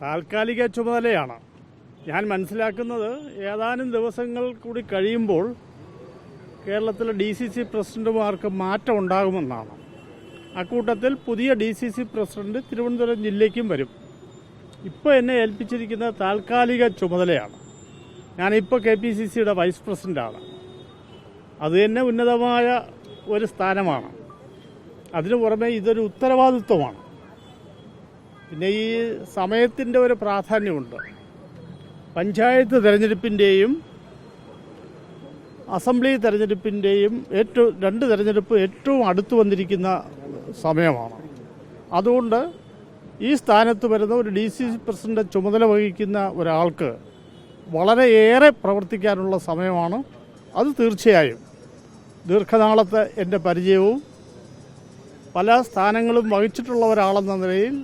താൽക്കാലിക ചുമതലയാണ്. ഞാൻ മനസ്സിലാക്കുന്നത് ഏതാനും ദിവസങ്ങൾ കൂടി കഴിയുമ്പോൾ കേരളത്തിലെ DCC പ്രസിഡന്റുമാർക്ക് മാറ്റം ഉണ്ടാകുമെന്നാണ്. അക്കൂട്ടത്തിൽ പുതിയ DCC പ്രസിഡന്റ് തിരുവനന്തപുരം ജില്ലയ്ക്കും വരും. ഇപ്പോൾ എന്നെ ഏൽപ്പിച്ചിരിക്കുന്ന താൽക്കാലിക ചുമതലയാണ്. ഞാനിപ്പോൾ KPCCയുടെ വൈസ് പ്രസിഡന്റാണ്. അത് തന്നെ ഉന്നതമായ ഒരു സ്ഥാനമാണ്. അതിനു പുറമെ ഇതൊരു ഉത്തരവാദിത്വമാണ്. പിന്നെ ഈ സമയത്തിൻ്റെ ഒരു പ്രാധാന്യമുണ്ട്. പഞ്ചായത്ത് തെരഞ്ഞെടുപ്പിൻ്റെയും അസംബ്ലി തെരഞ്ഞെടുപ്പിൻ്റെയും രണ്ട് തെരഞ്ഞെടുപ്പ് ഏറ്റവും അടുത്ത് വന്നിരിക്കുന്ന സമയമാണ്. അതുകൊണ്ട് ഈ സ്ഥാനത്ത് വരുന്ന ഒരു DCC പ്രസിഡന്റ് ചുമതല വഹിക്കുന്ന ഒരാൾക്ക് വളരെയേറെ പ്രവർത്തിക്കാനുള്ള സമയമാണ്. അത് തീർച്ചയായും ദീർഘനാളത്തെ എൻ്റെ പരിചയവും പല സ്ഥാനങ്ങളും വഹിച്ചിട്ടുള്ള ഒരാളെന്ന നിലയിൽ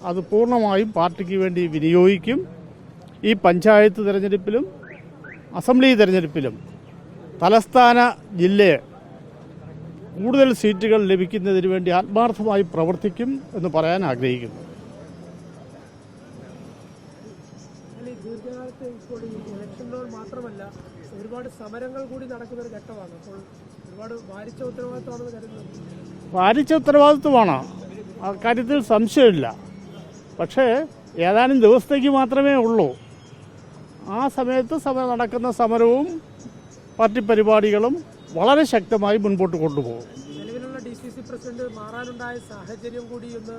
അത് പൂർണ്ണമായും പാർട്ടിക്ക് വേണ്ടി വിനിയോഗിക്കും. ഈ പഞ്ചായത്ത് തിരഞ്ഞെടുപ്പിലും അസംബ്ലി തിരഞ്ഞെടുപ്പിലും തലസ്ഥാന ജില്ലയെ കൂടുതൽ സീറ്റുകൾ ലഭിക്കുന്നതിന് വേണ്ടി ആത്മാർത്ഥമായി പ്രവർത്തിക്കും എന്ന് പറയാൻ ആഗ്രഹിക്കുന്നു. മാത്രമല്ല ഒരുപാട് സമരങ്ങൾ കൂടി നടക്കുന്ന ഒരു ഘട്ടമാണ്. അപ്പോൾ ഒരുപാട് ഭാരിച്ച ഉത്തരവാദിത്വമാണെന്ന് കരുതുന്നത്. ഭാരിച്ച ഉത്തരവാദിത്വമാണ്, അക്കാര്യത്തിൽ സംശയമില്ല. പക്ഷേ ഏതാനും ദിവസത്തേക്ക് മാത്രമേ ഉള്ളൂ. ആ സമയത്ത് നടക്കുന്ന സമരവും പാർട്ടി പരിപാടികളും വളരെ ശക്തമായി മുൻപോട്ട് കൊണ്ടുപോകും. നിലവിലുള്ള DCC പ്രസിഡന്റ് മാറാനുണ്ടായ സാഹചര്യം കൂടി ഒന്ന്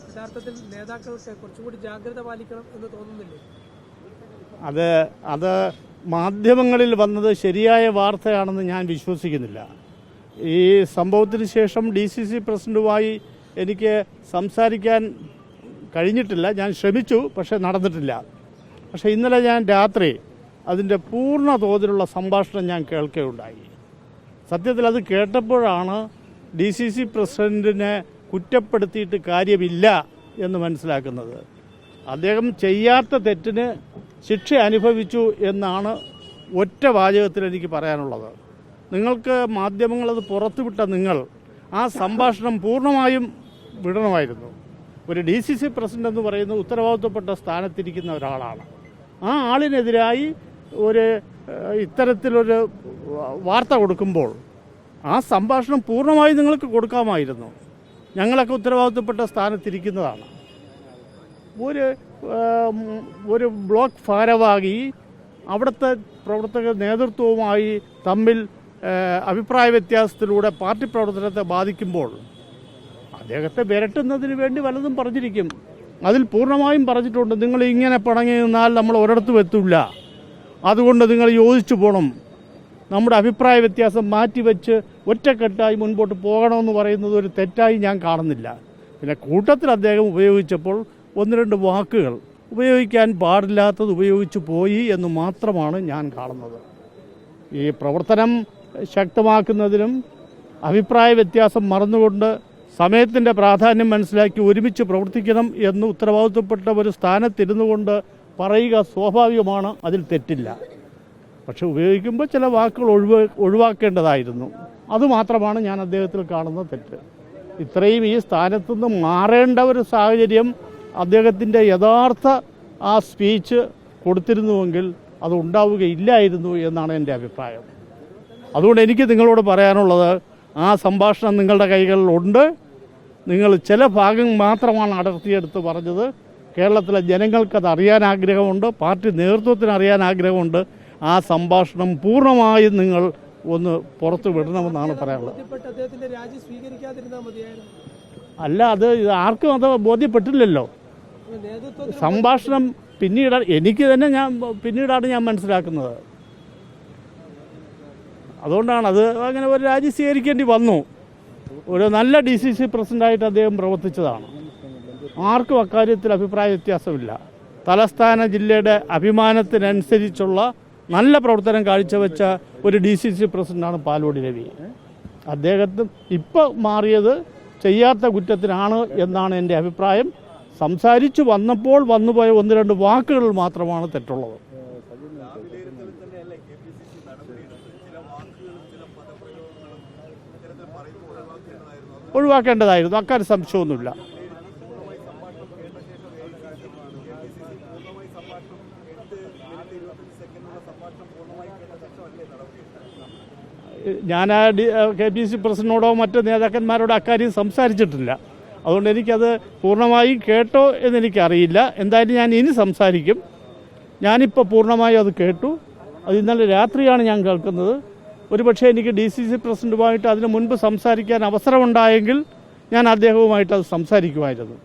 യഥാർത്ഥത്തിൽ നേതാക്കൾക്ക് കുറച്ചുകൂടി ജാഗ്രത പാലിക്കണം എന്ന് തോന്നുന്നില്ലേ? അത് മാധ്യമങ്ങളിൽ വന്നത് ശരിയായ വാർത്തയാണെന്ന് ഞാൻ വിശ്വസിക്കുന്നില്ല. ഈ സംഭവത്തിന് ശേഷം DCC പ്രസിഡന്റുമായി എനിക്ക് സംസാരിക്കാൻ കഴിഞ്ഞിട്ടില്ല. ഞാൻ ശ്രമിച്ചു, പക്ഷേ നടന്നിട്ടില്ല. പക്ഷേ ഇന്നലെ ഞാൻ രാത്രി അതിൻ്റെ പൂർണ്ണ തോതിലുള്ള സംഭാഷണം ഞാൻ കേൾക്കുകയുണ്ടായി. സത്യത്തിൽ അത് കേട്ടപ്പോഴാണ് DCC പ്രസിഡന്റിനെ കുറ്റപ്പെടുത്തിയിട്ട് കാര്യമില്ല എന്ന് മനസ്സിലാക്കുന്നത്. അദ്ദേഹം ചെയ്യാത്ത തെറ്റിന് ശിക്ഷ അനുഭവിച്ചു എന്നാണ് ഒറ്റ വാചകത്തിൽ എനിക്ക് പറയാനുള്ളത്. നിങ്ങൾക്ക് മാധ്യമങ്ങളത് പുറത്തുവിട്ട നിങ്ങൾ ആ സംഭാഷണം പൂർണ്ണമായും വിടണമായിരുന്നു. ഒരു DCC പ്രസിഡന്റ് എന്ന് പറയുന്ന ഉത്തരവാദിത്വപ്പെട്ട സ്ഥാനത്തിരിക്കുന്ന ഒരാളാണ്. ആ ആളിനെതിരായി ഇത്തരത്തിലൊരു വാർത്ത കൊടുക്കുമ്പോൾ ആ സംഭാഷണം പൂർണ്ണമായി നിങ്ങൾക്ക് കൊടുക്കാമായിരുന്നു. ഞങ്ങളൊക്കെ ഉത്തരവാദിത്വപ്പെട്ട സ്ഥാനത്തിരിക്കുന്നതാണ്. ഒരു ബ്ലോക്ക് ഭാരവാഹി അവിടുത്തെ പ്രവർത്തക നേതൃത്വവുമായി തമ്മിൽ അഭിപ്രായ വ്യത്യാസത്തിലൂടെ പാർട്ടി പ്രവർത്തനത്തെ ബാധിക്കുമ്പോൾ അദ്ദേഹത്തെ വിരട്ടുന്നതിന് വേണ്ടി വല്ലതും പറഞ്ഞിരിക്കും. അതിൽ പൂർണ്ണമായും പറഞ്ഞിട്ടുണ്ട്, നിങ്ങൾ ഇങ്ങനെ പിണങ്ങി നിന്നാൽ നമ്മൾ ഒരിടത്തും എത്തില്ല, അതുകൊണ്ട് നിങ്ങൾ യോജിച്ചു പോകണം, നമ്മുടെ അഭിപ്രായ വ്യത്യാസം മാറ്റിവെച്ച് ഒറ്റക്കെട്ടായി മുൻപോട്ട് പോകണമെന്ന് പറയുന്നത് ഒരു തെറ്റായി ഞാൻ കാണുന്നില്ല. പിന്നെ കൂട്ടത്തിൽ അദ്ദേഹം ഉപയോഗിച്ചപ്പോൾ ഒന്ന് രണ്ട് വാക്കുകൾ ഉപയോഗിക്കാൻ പാടില്ലാത്തത് ഉപയോഗിച്ചു പോയി എന്ന് മാത്രമാണ് ഞാൻ കാണുന്നത്. ഈ പ്രവർത്തനം ശക്തമാക്കുന്നതിനും അഭിപ്രായ വ്യത്യാസം മറന്നുകൊണ്ട് സമയത്തിൻ്റെ പ്രാധാന്യം മനസ്സിലാക്കി ഒരുമിച്ച് പ്രവർത്തിക്കണം എന്ന് ഉത്തരവാദിത്വപ്പെട്ട ഒരു സ്ഥാനത്തിരുന്നു കൊണ്ട് പറയുക സ്വാഭാവികമാണ്, അതിൽ തെറ്റില്ല. പക്ഷെ ഉപയോഗിക്കുമ്പോൾ ചില വാക്കുകൾ ഒഴിവാക്കേണ്ടതായിരുന്നു. അതുമാത്രമാണ് ഞാൻ അദ്ദേഹത്തിൽ കാണുന്ന തെറ്റ്. ഇത്രയും ഈ സ്ഥാനത്തുനിന്ന് മാറേണ്ട ഒരു സാഹചര്യം അദ്ദേഹത്തിൻ്റെ യഥാർത്ഥ ആ സ്പീച്ച് കൊടുത്തിരുന്നുവെങ്കിൽ അത് ഉണ്ടാവുകയില്ലായിരുന്നു എന്നാണ് എൻ്റെ അഭിപ്രായം. അതുകൊണ്ട് എനിക്ക് നിങ്ങളോട് പറയാനുള്ളത്, ആ സംഭാഷണം നിങ്ങളുടെ കൈകളിലുണ്ട്. നിങ്ങൾ ചില ഭാഗം മാത്രമാണ് അടർത്തിയെടുത്ത് പറഞ്ഞത്. കേരളത്തിലെ ജനങ്ങൾക്കത് അറിയാൻ ആഗ്രഹമുണ്ട്, പാർട്ടി നേതൃത്വത്തിന് അറിയാൻ ആഗ്രഹമുണ്ട്. ആ സംഭാഷണം പൂർണ്ണമായും നിങ്ങൾ ഒന്ന് പുറത്തു വിടണമെന്നാണ് പറയാനുള്ളത്. അല്ല, അത് ആർക്കും അത് ബോധ്യപ്പെട്ടില്ലല്ലോ. സംഭാഷണം എനിക്ക് തന്നെ പിന്നീടാണ് ഞാൻ മനസ്സിലാക്കുന്നത്. അതുകൊണ്ടാണ് അത് അങ്ങനെ ഒരു രാജി സ്വീകരിക്കേണ്ടി വന്നു. ഒരു നല്ല DCC പ്രസിഡന്റായിട്ട് അദ്ദേഹം പ്രവർത്തിച്ചതാണ്. ആർക്കും അക്കാര്യത്തിൽ അഭിപ്രായ വ്യത്യാസമില്ല. തലസ്ഥാന ജില്ലയുടെ അഭിമാനത്തിനനുസരിച്ചുള്ള നല്ല പ്രവർത്തനം കാഴ്ചവെച്ച ഒരു DCC പ്രസിഡന്റാണ് പാലോടി രവി. അദ്ദേഹത്തിന് ഇപ്പോൾ മാറിയത് ചെയ്യാത്ത കുറ്റത്തിനാണ് എന്നാണ് എൻ്റെ അഭിപ്രായം. സംസാരിച്ചു വന്നപ്പോൾ വന്നുപോയ ഒന്ന് രണ്ട് വാക്കുകൾ മാത്രമാണ് തെറ്റുള്ളത്. ഒഴിവാക്കേണ്ടതായിരുന്നു, അക്കാര്യം സംശയമൊന്നുമില്ല. പൂർണ്ണമായി സംഭാഷണം 8 മിനിറ്റ് 25 സെക്കൻഡുള്ള സംഭാഷണം പൂർണ്ണമായി കേട്ട ശേഷമല്ലേ നടപടി? ഞാൻ KPCC പ്രസിഡന്റിനോടോ മറ്റ് നേതാക്കന്മാരോടോ അക്കാര്യം സംസാരിച്ചിട്ടില്ല. അതുകൊണ്ട് എനിക്കത് പൂർണ്ണമായും കേട്ടോ എന്നെനിക്കറിയില്ല. എന്തായാലും ഞാൻ ഇനി സംസാരിക്കും. ഞാനിപ്പോൾ പൂർണ്ണമായും അത് കേട്ടു. അത് ഇന്നലെ രാത്രിയാണ് ഞാൻ കേൾക്കുന്നത്. ഒരുപക്ഷെ എനിക്ക് DCC പ്രസിഡന്റുമായിട്ട് അതിനു മുൻപ് സംസാരിക്കാൻ അവസരമുണ്ടായെങ്കിൽ ഞാൻ അദ്ദേഹവുമായിട്ട് അത് സംസാരിക്കുമായിരുന്നു.